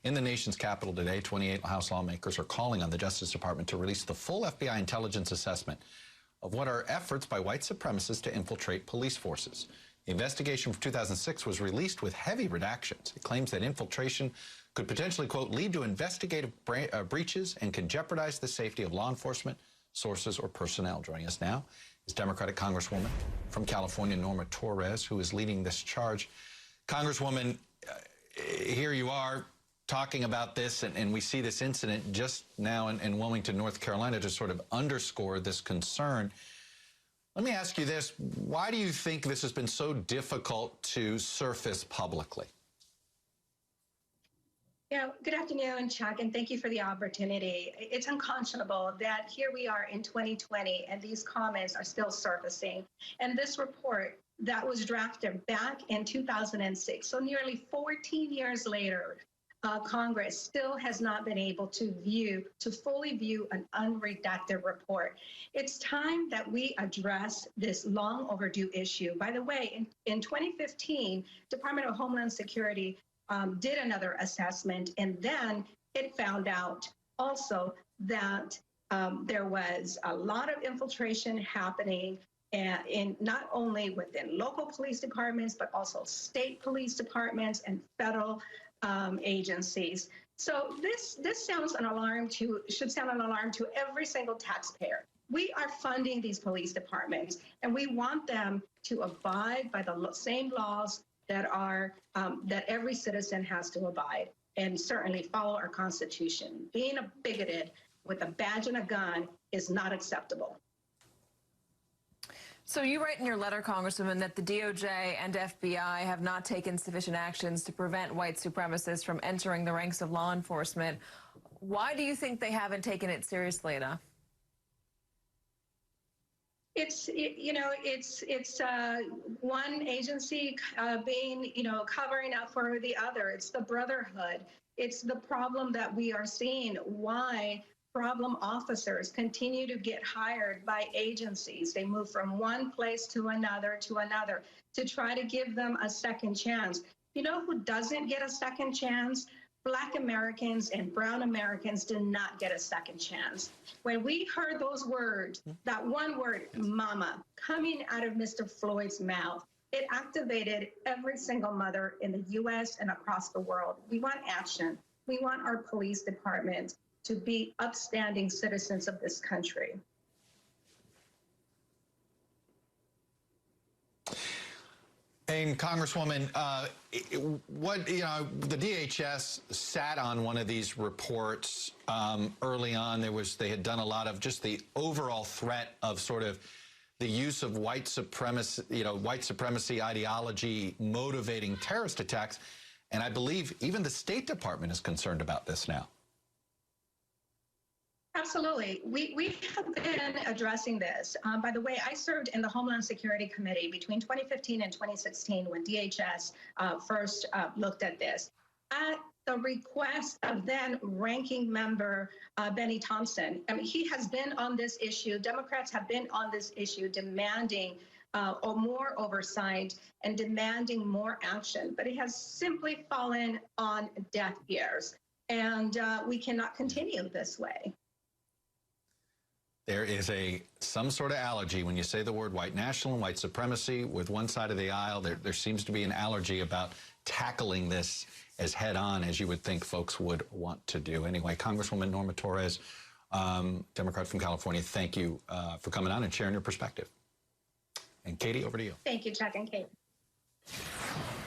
In the nation's capital today, 28 House lawmakers are calling on the Justice Department to release the full FBI intelligence assessment of what are efforts by white supremacists to infiltrate police forces. The investigation from 2006 was released with heavy redactions. It claims that infiltration could potentially, quote, lead to investigative breaches and can jeopardize the safety of law enforcement, sources, or personnel. Joining us now is Democratic Congresswoman from California, Torres, who is leading this charge. Congresswoman, here you are talking about this, and we see this incident just now in Wilmington, North Carolina, to sort of underscore this concern. Let me ask you this. Why do you think this has been so difficult to surface publicly? Yeah, good afternoon, Chuck, and thank you for the opportunity. It's unconscionable that here we are in 2020 and these comments are still surfacing. And this report that was drafted back in 2006, so nearly 14 years later, Congress still has not been able to fully view an unredacted report. It's time that we address this long overdue issue. By the way, in 2015, Department of Homeland Security did another assessment, and then it found out also that there was a lot of infiltration happening in not only within local police departments, but also state police departments and federal agencies. So this sounds an alarm should sound an alarm to every single taxpayer. We are funding these police departments, and we want them to abide by the same laws that are that every citizen has to abide, and certainly follow our Constitution. Being a bigoted with a badge and a gun is not acceptable. So you write in your letter, Congresswoman, that the DOJ and FBI have not taken sufficient actions to prevent white supremacists from entering the ranks of law enforcement. Why do you think they haven't taken it seriously enough? It's one agency being, covering up for the other. It's the brotherhood. It's the problem that we are seeing. Why problem officers continue to get hired by agencies. They move from one place to another to try to give them a second chance. You know who doesn't get a second chance? Black Americans and brown Americans do not get a second chance. When we heard those words, that one word, mama, coming out of Mr. Floyd's mouth, it activated every single mother in the U.S. and across the world. We want action. We want our police departments to be upstanding citizens of this country. And Congresswoman, the DHS sat on one of these reports early on. They had done a lot of just the overall threat of sort of the use of white supremacy ideology motivating terrorist attacks. And I believe even the State Department is concerned about this now. Absolutely. We have been addressing this. By the way, I served in the Homeland Security Committee between 2015 and 2016 when DHS first looked at this. At the request of then ranking member Benny Thompson, I mean, he has been on this issue. Democrats have been on this issue demanding more oversight and demanding more action, but it has simply fallen on deaf ears. And we cannot continue this way. There is some sort of allergy when you say the word white national and white supremacy with one side of the aisle. There seems to be an allergy about tackling this as head on as you would think folks would want to do. Anyway, Congresswoman Torres, Democrat from California, thank you for coming on and sharing your perspective. And Katy, over to you. Thank you, Chuck and Kate.